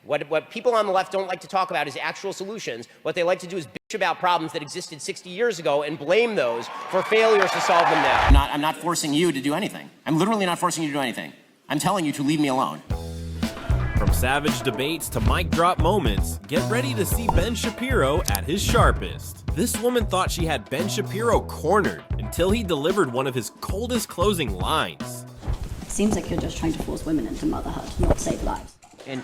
What people on the left don't like to talk about is actual solutions. What they like to do is bitch about problems that existed 60 years ago and blame those for failures to solve them now. I'm not forcing you to do anything. I'm literally not forcing you to do anything. I'm telling you to leave me alone. From savage debates to mic drop moments, get ready to see Ben Shapiro at his sharpest. This woman thought she had Ben Shapiro cornered until he delivered one of his coldest closing lines. It seems like you're just trying to force women into motherhood, not save lives. And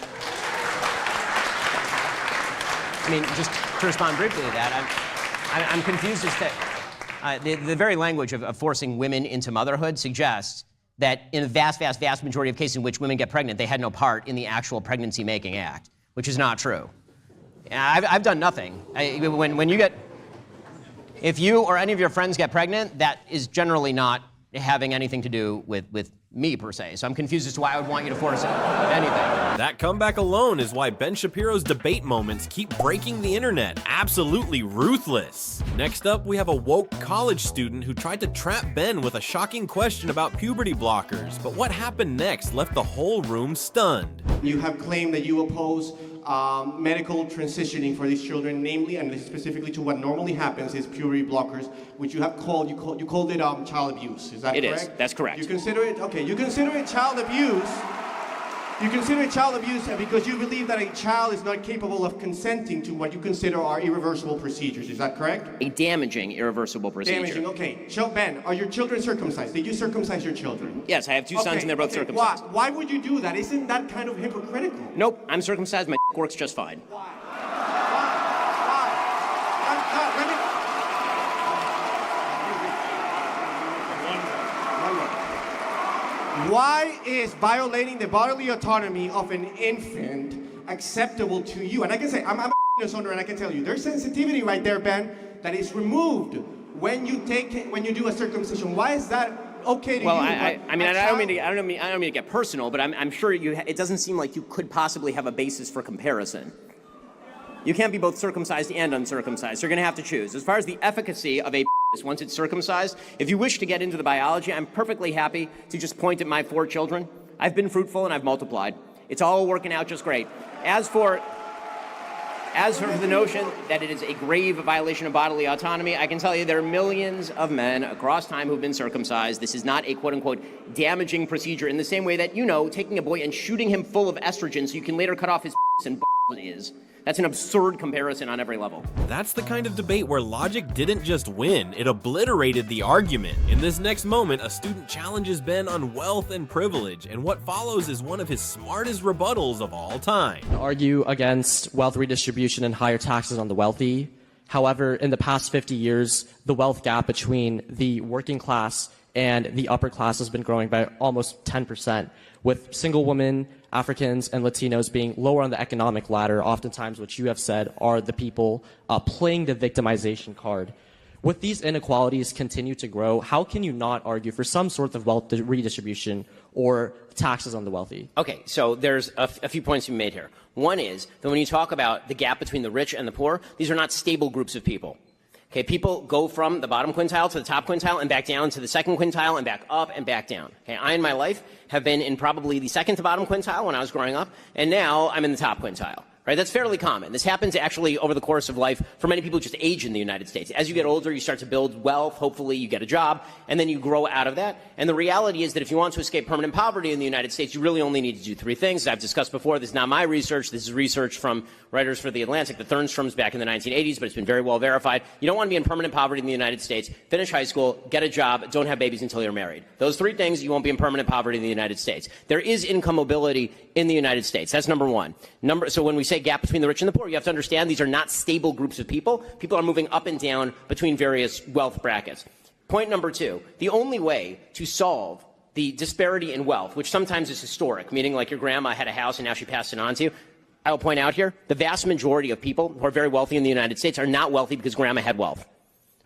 I mean, just to respond briefly to that, I'm confused as to the very language of forcing women into motherhood suggests that in a vast majority of cases in which women get pregnant, they had no part in the actual pregnancy-making act, which is not true. I've done nothing. When you get, if you or any of your friends get pregnant, that is generally not having anything to do with me, per se. So I'm confused as to why I would want you to force anything. That comeback alone is why Ben Shapiro's debate moments keep breaking the internet. Absolutely ruthless. Next up, we have a woke college student who tried to trap Ben with a shocking question about puberty blockers. But what happened next left the whole room stunned. You have claimed that you oppose medical transitioning for these children, namely and specifically to what normally happens is puberty blockers, which you have called you called it child abuse. Is that correct? It is. That's correct. You consider it okay. You consider it child abuse. You consider it child abuse because you believe that a child is not capable of consenting to what you consider are irreversible procedures. Is that correct? A damaging, irreversible procedure. Damaging. Okay. Ben, are your children circumcised? Did you circumcise your children? Yes, I have two sons and they're both circumcised. Why would you do that? Isn't that kind of hypocritical? Nope, I'm circumcised. My works just fine. Why? Why is violating the bodily autonomy of an infant acceptable to you? And I can say, I'm a owner, and I can tell you, there's sensitivity right there, Ben, that is removed when you do a circumcision. Why is that okay to you? Well, I don't mean to get personal, but I'm sure it doesn't seem like you could possibly have a basis for comparison. You can't be both circumcised and uncircumcised. You're going to have to choose. As far as the efficacy of a once it's circumcised, if you wish to get into the biology, I'm perfectly happy to just point at my 4 children. I've been fruitful and I've multiplied. It's all working out just great. As for the notion that it is a grave violation of bodily autonomy, I can tell you there are millions of men across time who've been circumcised. This is not a quote-unquote damaging procedure in the same way that, taking a boy and shooting him full of estrogen so you can later cut off his and is. That's an absurd comparison on every level. That's the kind of debate where logic didn't just win, it obliterated the argument. In this next moment, a student challenges Ben on wealth and privilege, and what follows is one of his smartest rebuttals of all time. Argue against wealth redistribution and higher taxes on the wealthy. However, in the past 50 years, the wealth gap between the working class and the upper class has been growing by almost 10%, with single women, Africans, and Latinos being lower on the economic ladder, oftentimes, which you have said, are the people playing the victimization card. With these inequalities continue to grow, how can you not argue for some sort of wealth redistribution or taxes on the wealthy? Okay, so there's a few points to be made here. One is that when you talk about the gap between the rich and the poor, these are not stable groups of people. Okay, people go from the bottom quintile to the top quintile and back down to the second quintile and back up and back down. Okay, I in my life have been in probably the second to bottom quintile when I was growing up, and now I'm in the top quintile. Right? That's fairly common. This happens actually over the course of life for many people who just age in the United States. As you get older, you start to build wealth. Hopefully you get a job, and then you grow out of that. And the reality is that if you want to escape permanent poverty in the United States, you really only need to do 3 things. As I've discussed before, this is not my research. This is research from writers for The Atlantic, the Thurnstroms back in the 1980s, but it's been very well verified. You don't want to be in permanent poverty in the United States. Finish high school, get a job, don't have babies until you're married. Those 3 things, you won't be in permanent poverty in the United States. There is income mobility in the United States. That's number 1. So when we say gap between the rich and the poor, you have to understand these are not stable groups of people. People are moving up and down between various wealth brackets. Point number 2, the only way to solve the disparity in wealth, which sometimes is historic, meaning like your grandma had a house and now she passed it on to you. I will point out here, the vast majority of people who are very wealthy in the United States are not wealthy because grandma had wealth.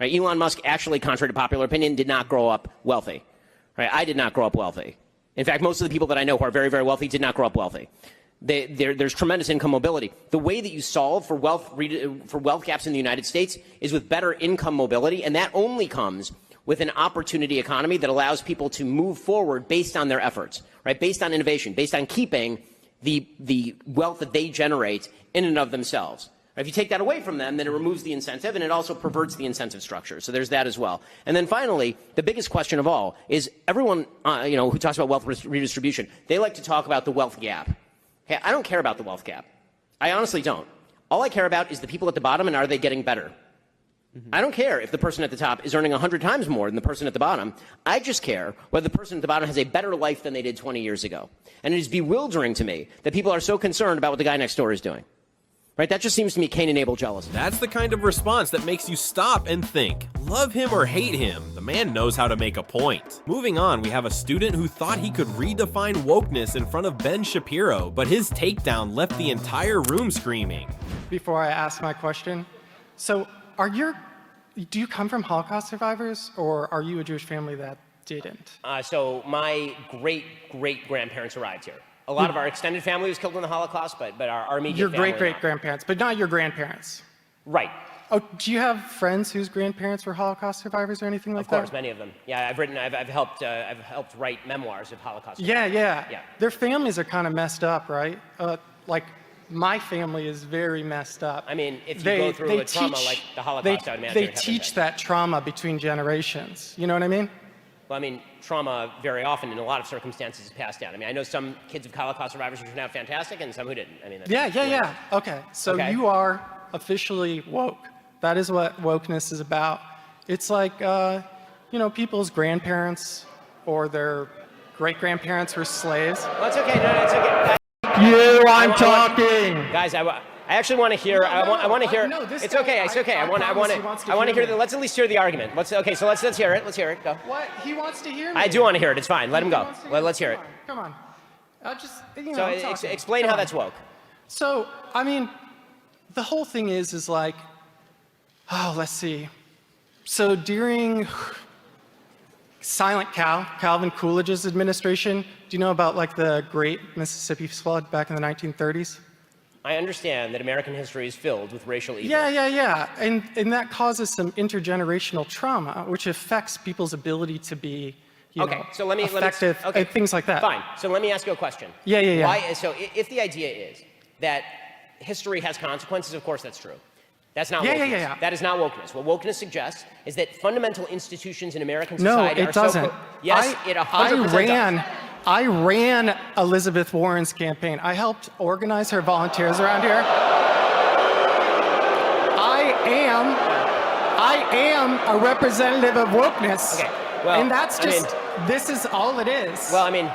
Right? Elon Musk actually, contrary to popular opinion, did not grow up wealthy. Right? I did not grow up wealthy. In fact, most of the people that I know who are very, very wealthy did not grow up wealthy. There's tremendous income mobility. The way that you solve for wealth gaps in the United States is with better income mobility, and that only comes with an opportunity economy that allows people to move forward based on their efforts, right? Based on innovation, based on keeping the wealth that they generate in and of themselves. If you take that away from them, then it removes the incentive, and it also perverts the incentive structure. So there's that as well. And then finally, the biggest question of all is everyone, who talks about wealth redistribution, they like to talk about the wealth gap. Hey, I don't care about the wealth gap. I honestly don't. All I care about is the people at the bottom and are they getting better. I don't care if the person at the top is earning 100 times more than the person at the bottom. I just care whether the person at the bottom has a better life than they did 20 years ago. And it is bewildering to me that people are so concerned about what the guy next door is doing. Right? That just seems to me Cain and Abel jealous. That's the kind of response that makes you stop and think. Love him or hate him, the man knows how to make a point. Moving on, we have a student who thought he could redefine wokeness in front of Ben Shapiro, but his takedown left the entire room screaming. Before I ask my question, so do you come from Holocaust survivors, or are you a Jewish family that didn't? So my great-great-grandparents arrived here. A lot of our extended family was killed in the Holocaust, but our immediate your family. great-great-grandparents, but not your grandparents. Right. Oh, do you have friends whose grandparents were Holocaust survivors or anything like that? Of course, many of them. Yeah, I've helped write memoirs of Holocaust survivors. Yeah. Their families are kind of messed up, right? Like my family is very messed up. I mean, if you go through a trauma like the Holocaust, I would imagine they teach that trauma between generations. You know what I mean? Well, I mean, trauma very often in a lot of circumstances is passed down. I mean, I know some kids of Holocaust survivors who turned out fantastic and some who didn't. I mean, that's Yeah. Okay, so you are officially woke. That is what wokeness is about. It's like, people's grandparents or their great-grandparents were slaves. Well, it's okay. No, it's okay. I'm talking. Guys, I actually want to hear. I want to hear. No, this it's guy, okay. It's okay. I want to hear. Let's at least hear the argument. Let's hear it. Let's hear it. Go. What? He wants to hear me. I do want to hear it. It's fine. Let him go. Let's hear it. Come on. I'll just. Explain how that's woke. So, I mean, the whole thing is like, let's see. So during Silent Calvin Coolidge's administration, do you know about like the Great Mississippi Flood back in the 1930s? I understand that American history is filled with racial evil. Yeah. And that causes some intergenerational trauma, which affects people's ability to be, effective, and things like that. Fine. So let me ask you a question. Yeah. So if the idea is that history has consequences, of course that's true. That's not wokeness. Yeah. That is not wokeness. What wokeness suggests is that fundamental institutions in American society are so... No, it doesn't. Yes, it 100% does. I ran Elizabeth Warren's campaign. I helped organize her volunteers around here. I am a representative of wokeness. Okay, well, and that's just, this is all it is. Well, I mean,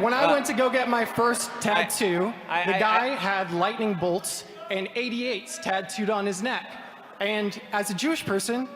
when I went to go get my first tattoo, the guy had lightning bolts and 88s tattooed on his neck. And as a Jewish person,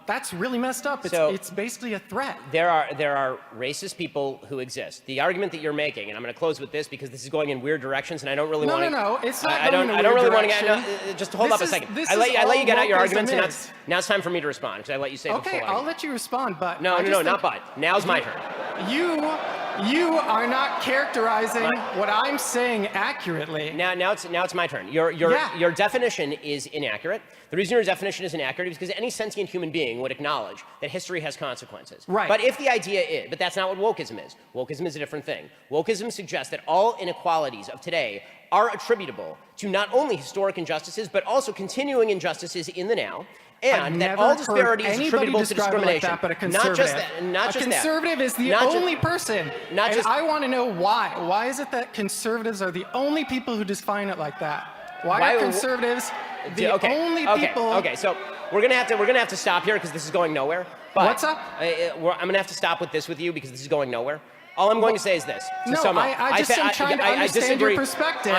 that's really messed up. It's basically a threat. There are racist people who exist. The argument that you're making, and I'm going to close with this because this is going in weird directions, and I don't really want to. No, it's not I don't really want to get. Just hold up a second. I let you get out your arguments, and now it's time for me to respond because I let you say the full argument. Okay, I'll let you respond, but no, not but. Now's my turn. You are not characterizing what I'm saying accurately. Now it's my turn. Your definition is inaccurate. The reason your definition is inaccurate is because any sentient human being would acknowledge that history has consequences. Right. But if the idea is, but that's not what wokeism is. Wokeism is a different thing. Wokeism suggests that all inequalities of today are attributable to not only historic injustices, but also continuing injustices in the now. And that all disparity is attributable to discrimination. Like that, but a conservative. Not just that. A conservative is the only person. I want to know why. Why is it that conservatives are the only people who define it like that? Why are conservatives the only people? Okay, so we're gonna have to stop here because this is going nowhere. But what's up? I'm gonna have to stop with you because this is going nowhere. All I'm going to say is this. To sum up, I just am trying to understand your perspective.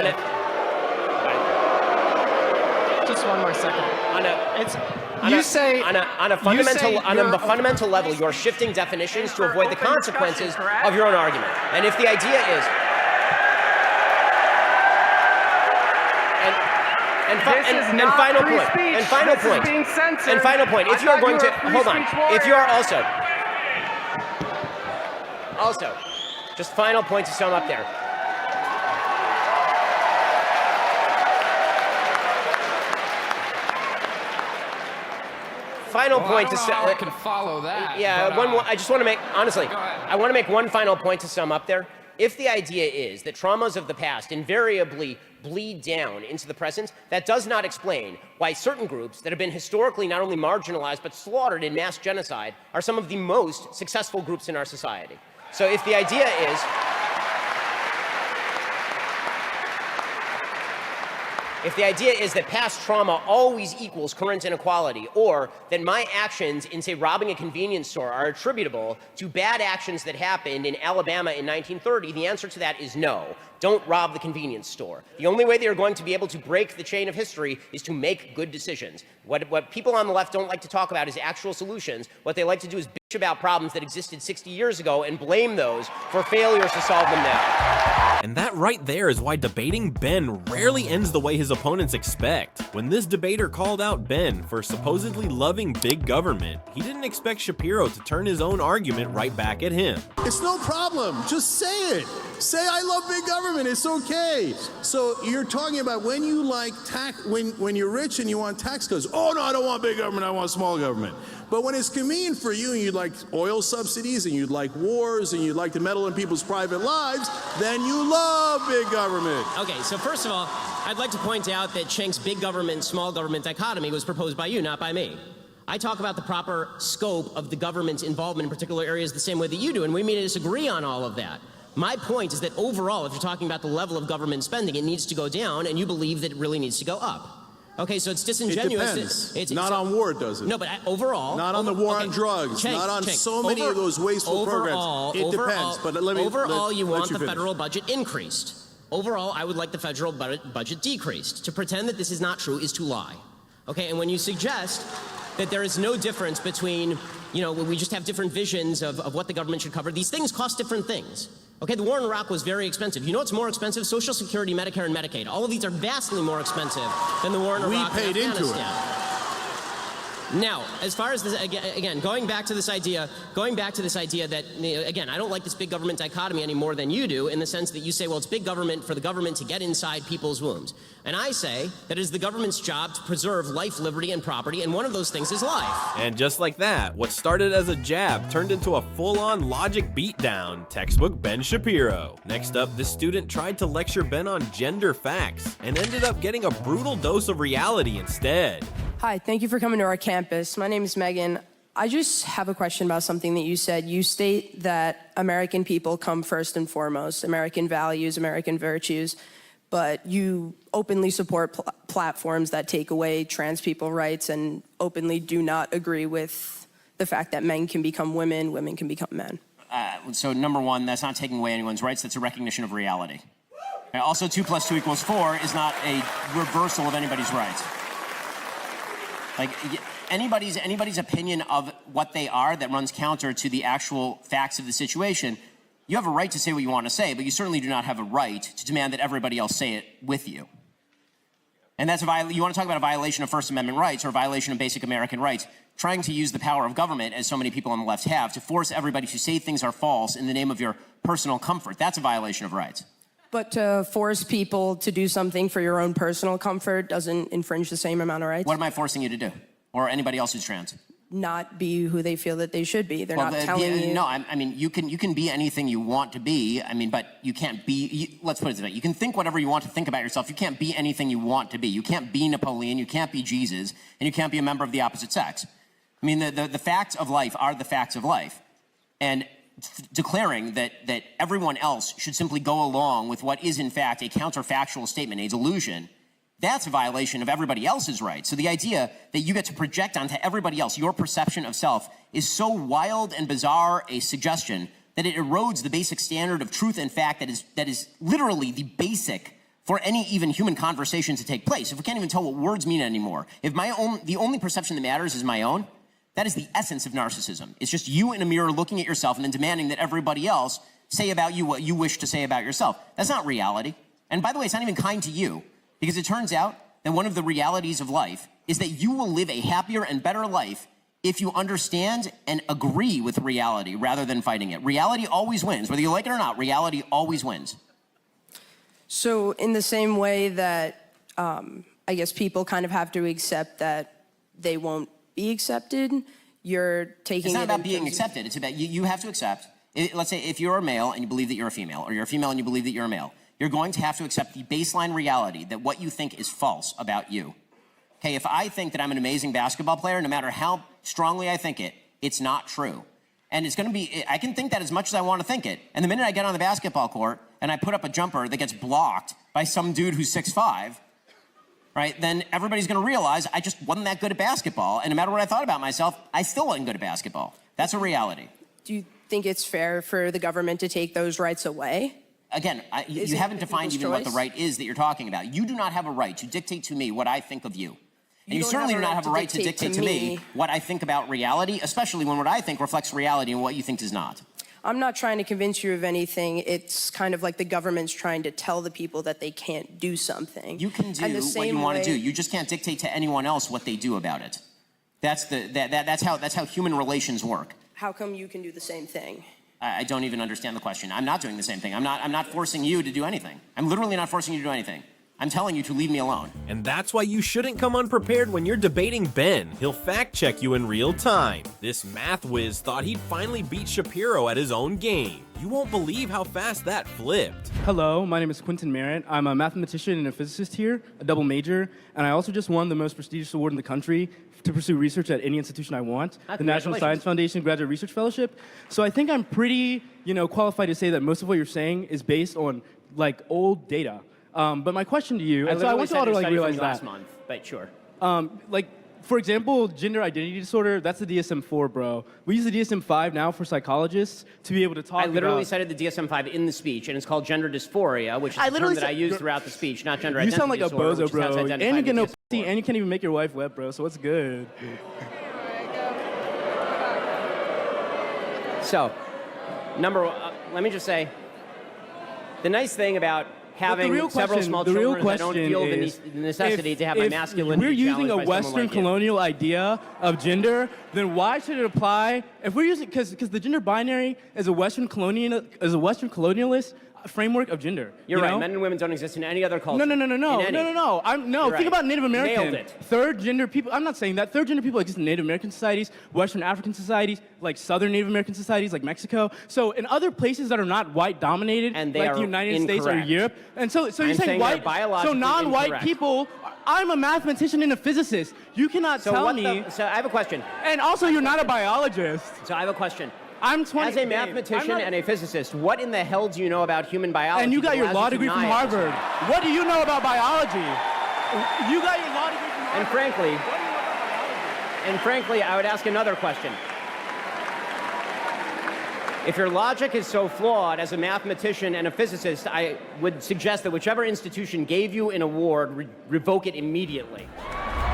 Just one more second. On a fundamental level, you're shifting definitions to avoid the consequences of your own argument. And if the idea is, and final point, if you are going to hold on, if you are also, just final point to sum up there. final point to sum. I can follow that. Yeah, but, I just want to make, honestly, Go ahead. I want to make one final point to sum up there. If the idea is that traumas of the past invariably bleed down into the present, that does not explain why certain groups that have been historically not only marginalized but slaughtered in mass genocide are some of the most successful groups in our society. So if the idea is, that past trauma always equals current inequality, or that my actions in, say, robbing a convenience store are attributable to bad actions that happened in Alabama in 1930, the answer to that is no. Don't rob the convenience store. The only way they are going to be able to break the chain of history is to make good decisions. What people on the left don't like to talk about is actual solutions. What they like to do is bitch about problems that existed 60 years ago and blame those for failures to solve them now. And that right there is why debating Ben rarely ends the way his opponents expect. When this debater called out Ben for supposedly loving big government, he didn't expect Shapiro to turn his own argument right back at him. It's no problem. Just say it. Say I love big government. It's okay. So you're talking about when you like tax, when you're rich and you want tax cuts. Oh no, I don't want big government. I want small government. But when it's convenient for you and you'd like oil subsidies and you'd like wars and you'd like to meddle in people's private lives, then you love big government. Okay, so first of all, I'd like to point out that Schenk's big government, small government dichotomy was proposed by you, not by me. I talk about the proper scope of the government's involvement in particular areas the same way that you do, and we may disagree on all of that. My point is that overall, if you're talking about the level of government spending, it needs to go down, and you believe that it really needs to go up. Okay, so it's disingenuous. It depends. It's not on war, does it? No, but overall. Not on the war on drugs. Not on so many of those wasteful programs. It depends. But let me. Overall, you want the federal budget increased. Overall, I would like the federal budget decreased. To pretend that this is not true is to lie. Okay, and when you suggest that there is no difference between, we just have different visions of what the government should cover, these things cost different things. Okay, the war in Iraq was very expensive. You know what's more expensive? Social Security, Medicare, and Medicaid. All of these are vastly more expensive than the war in Iraq and Afghanistan. We paid into it. Now, as far as this, again, going back to this idea that, again, I don't like this big government dichotomy any more than you do, in the sense that you say, well, it's big government for the government to get inside people's wombs. And I say that it is the government's job to preserve life, liberty, and property, and one of those things is life. And just like that, what started as a jab turned into a full-on logic beatdown. Textbook Ben Shapiro. Next up, this student tried to lecture Ben on gender facts and ended up getting a brutal dose of reality instead. Hi, thank you for coming to our campus. My name is Megan. I just have a question about something that you said. You state that American people come first and foremost, American values, American virtues, but you openly support platforms that take away trans people rights and openly do not agree with the fact that men can become women, women can become men. So number one, that's not taking away anyone's rights, that's a recognition of reality. Also, 2 + 2 = 4 is not a reversal of anybody's rights. Like, anybody's opinion of what they are that runs counter to the actual facts of the situation, you have a right to say what you want to say, but you certainly do not have a right to demand that everybody else say it with you. And that's you want to talk about a violation of First Amendment rights or a violation of basic American rights, trying to use the power of government, as so many people on the left have, to force everybody to say things are false in the name of your personal comfort. That's a violation of rights. But to force people to do something for your own personal comfort doesn't infringe the same amount of rights? What am I forcing you to do? Or anybody else who's trans? Not be who they feel that they should be. They're not telling you. No, I mean, you can be anything you want to be. I mean, but you can't be, let's put it this way. You can think whatever you want to think about yourself. You can't be anything you want to be. You can't be Napoleon, you can't be Jesus, and you can't be a member of the opposite sex. I mean, the facts of life are the facts of life. And declaring that everyone else should simply go along with what is in fact a counterfactual statement, a delusion, that's a violation of everybody else's rights. So the idea that you get to project onto everybody else your perception of self is so wild and bizarre a suggestion that it erodes the basic standard of truth and fact that is literally the basic for any even human conversation to take place. If we can't even tell what words mean anymore, if the only perception that matters is my own, that is the essence of narcissism. It's just you in a mirror looking at yourself and then demanding that everybody else say about you what you wish to say about yourself. That's not reality. And by the way, it's not even kind to you, because it turns out that one of the realities of life is that you will live a happier and better life if you understand and agree with reality rather than fighting it. Reality always wins. Whether you like it or not, reality always wins. So in the same way that I guess people kind of have to accept that they won't be accepted, you're taking It's not it about in being terms of- accepted. It's about you have to accept. Let's say if you're a male and you believe that you're a female, or you're a female and you believe that you're a male, you're going to have to accept the baseline reality that what you think is false about you. Okay, if I think that I'm an amazing basketball player, no matter how strongly I think it, it's not true. And it's going to be, I can think that as much as I want to think it. And the minute I get on the basketball court and I put up a jumper that gets blocked by some dude who's 6'5", right, then everybody's going to realize I just wasn't that good at basketball. And no matter what I thought about myself, I still wasn't good at basketball. That's a reality. Do you think it's fair for the government to take those rights away? Again, you haven't defined even what the right is that you're talking about. You do not have a right to dictate to me what I think of you. And you certainly do not have a right to dictate to me what I think about reality, especially when what I think reflects reality and what you think does not. I'm not trying to convince you of anything. It's kind of like the government's trying to tell the people that they can't do something. You can do what you want to do. You just can't dictate to anyone else what they do about it. That's how human relations work. How come you can do the same thing? I don't even understand the question. I'm not doing the same thing. I'm not forcing you to do anything. I'm literally not forcing you to do anything. I'm telling you to leave me alone. And that's why you shouldn't come unprepared when you're debating Ben. He'll fact check you in real time. This math whiz thought he'd finally beat Shapiro at his own game. You won't believe how fast that flipped. Hello, my name is Quentin Merritt. I'm a mathematician and a physicist here, a double major, and I also just won the most prestigious award in the country to pursue research at any institution I want, the National Science Foundation Graduate Research Fellowship. So I think I'm pretty, qualified to say that most of what you're saying is based on old data. But my question to you, and so I want you all to realize that. Last month, but sure. For example, gender identity disorder, that's the DSM-4, bro. We use the DSM-5 now for psychologists to be able to talk about... I literally cited the DSM-5 in the speech, and it's called gender dysphoria, which is the term that I use throughout the speech, not gender identity disorder. You sound like a bozo, bro. And you get no pussy, and and you can't even make your wife wet, bro, so what's good? So, let me just say, the nice thing about having several small children is I don't feel the necessity to have my masculinity challenged. If we're using a by Western someone like colonial idea of gender, then why should it apply? If we're using, because the gender binary is a Western colonialist framework of gender. You're right. Men and women don't exist in any other culture. No. Think about Native American. Nailed it. Third gender people. I'm not saying that. Third gender people exist in Native American societies, Western African societies, like Southern Native American societies, like Mexico. So in other places that are not white dominated, and like the United States or Europe. And so you're saying white, so non-white people. I'm a mathematician and a physicist. You cannot tell me. So I have a question. And also, you're not a biologist. So I have a question. I'm 20. As a mathematician and a physicist, what in the hell do you know about human biology? And you got your law degree from Harvard. What do you know about biology? You got your law degree from Harvard. And frankly, I would ask another question. If your logic is so flawed as a mathematician and a physicist, I would suggest that whichever institution gave you an award, revoke it immediately.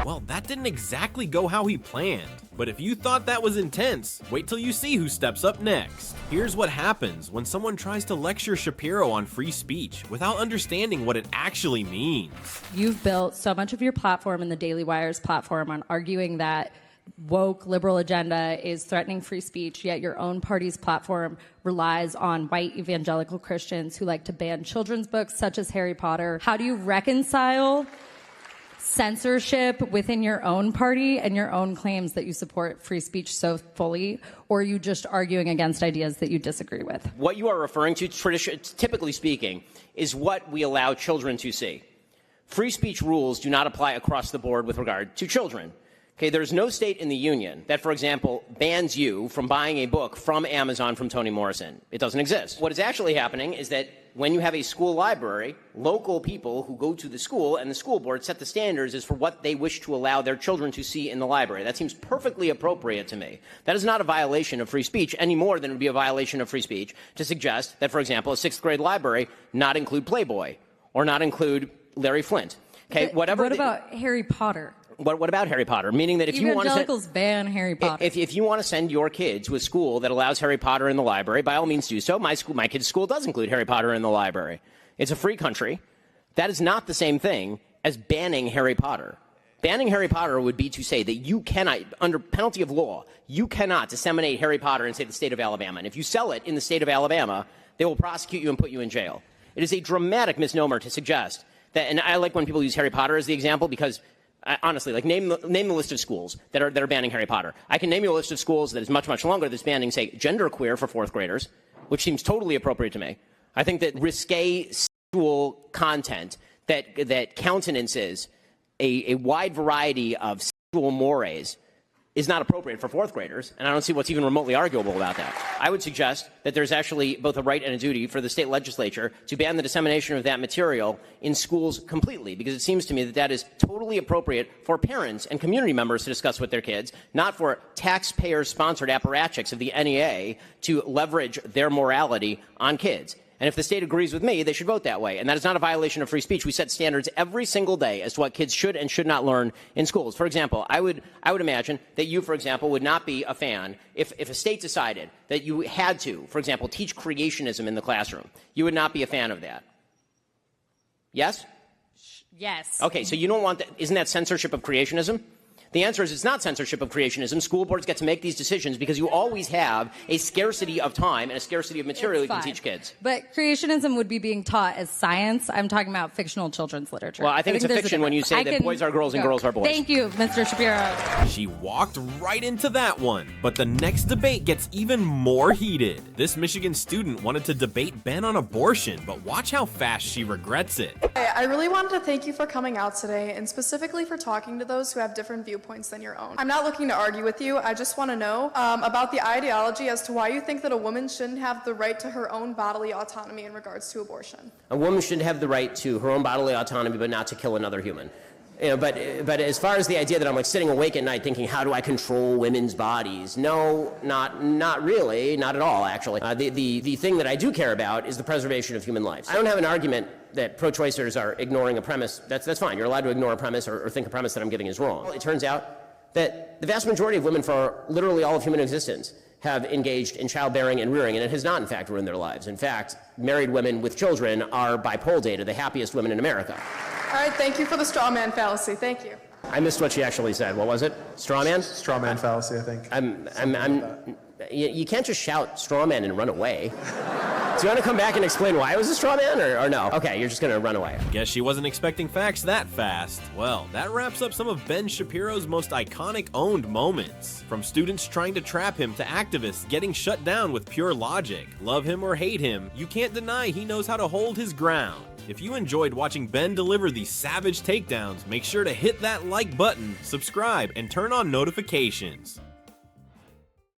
Well, that didn't exactly go how he planned. But if you thought that was intense, wait till you see who steps up next. Here's what happens when someone tries to lecture Shapiro on free speech without understanding what it actually means. You've built so much of your platform and the Daily Wire's platform on arguing that woke liberal agenda is threatening free speech, yet your own party's platform relies on white evangelical Christians who like to ban children's books such as Harry Potter. How do you reconcile censorship within your own party and your own claims that you support free speech so fully, or are you just arguing against ideas that you disagree with? What you are referring to, typically speaking, is what we allow children to see. Free speech rules do not apply across the board with regard to children. Okay, there's no state in the union that, for example, bans you from buying a book from Amazon from Toni Morrison. It doesn't exist. What is actually happening is that when you have a school library, local people who go to the school and the school board set the standards as for what they wish to allow their children to see in the library. That seems perfectly appropriate to me. That is not a violation of free speech any more than it would be a violation of free speech to suggest that, for example, a 6th grade library not include Playboy or not include Larry Flint. Okay, what about Harry Potter? What about Harry Potter? Meaning that if you want to evangelicals ban Harry Potter. If you want to send your kid to a school that allows Harry Potter in the library, by all means do so. My kid's school does include Harry Potter in the library. It's a free country. That is not the same thing as banning Harry Potter. Banning Harry Potter would be to say that you cannot, under penalty of law, you cannot disseminate Harry Potter in, say, the state of Alabama. And if you sell it in the state of Alabama, they will prosecute you and put you in jail. It is a dramatic misnomer to suggest that, and I like when people use Harry Potter as the example because Honestly, like name the list of schools that are banning Harry Potter. I can name you a list of schools that is much, much longer that's banning, say, genderqueer for 4th graders, which seems totally appropriate to me. I think that risque sexual content that countenances a wide variety of sexual mores is not appropriate for 4th graders, and I don't see what's even remotely arguable about that. I would suggest that there's actually both a right and a duty for the state legislature to ban the dissemination of that material in schools completely, because it seems to me that that is totally appropriate for parents and community members to discuss with their kids, not for taxpayer-sponsored apparatchiks of the NEA to leverage their morality on kids. And if the state agrees with me, they should vote that way. And that is not a violation of free speech. We set standards every single day as to what kids should and should not learn in schools. For example, I would imagine that you, for example, would not be a fan if a state decided that you had to, for example, teach creationism in the classroom. You would not be a fan of that. Yes? Yes. Okay, so you don't want that. Isn't that censorship of creationism? The answer is it's not censorship of creationism. School boards get to make these decisions because you always have a scarcity of time and a scarcity of material you can teach kids. But creationism would be being taught as science. I'm talking about fictional children's literature. Well, I think it's a fiction when you say that boys are girls and girls are boys. Thank you, Mr. Shapiro. She walked right into that one. But the next debate gets even more heated. This Michigan student wanted to debate Ben on abortion, but watch how fast she regrets it. I really wanted to thank you for coming out today, and specifically for talking to those who have different viewpoints than your own. I'm not looking to argue with you. I just want to know about the ideology as to why you think that a woman shouldn't have the right to her own bodily autonomy in regards to abortion. A woman should have the right to her own bodily autonomy, but not to kill another human. You know, but as far as the idea that I'm like sitting awake at night thinking, how do I control women's bodies? No, not really, not at all, actually. The thing that I do care about is the preservation of human lives. I don't have an argument that pro-choicers are ignoring a premise. That's fine. You're allowed to ignore a premise or think a premise that I'm giving is wrong. It turns out that the vast majority of women for literally all of human existence have engaged in childbearing and rearing, and it has not, in fact, ruined their lives. In fact, married women with children are, by poll data, the happiest women in America. All right, thank you for the straw man fallacy. Thank you. I missed what she actually said. What was it? Straw man? Straw man fallacy, I think. You can't just shout straw man and run away. Do you want to come back and explain why it was a straw man, or no? Okay, you're just going to run away. Guess she wasn't expecting facts that fast. Well, that wraps up some of Ben Shapiro's most iconic owned moments. From students trying to trap him to activists getting shut down with pure logic. Love him or hate him, you can't deny he knows how to hold his ground. If you enjoyed watching Ben deliver these savage takedowns, make sure to hit that like button, subscribe, and turn on notifications.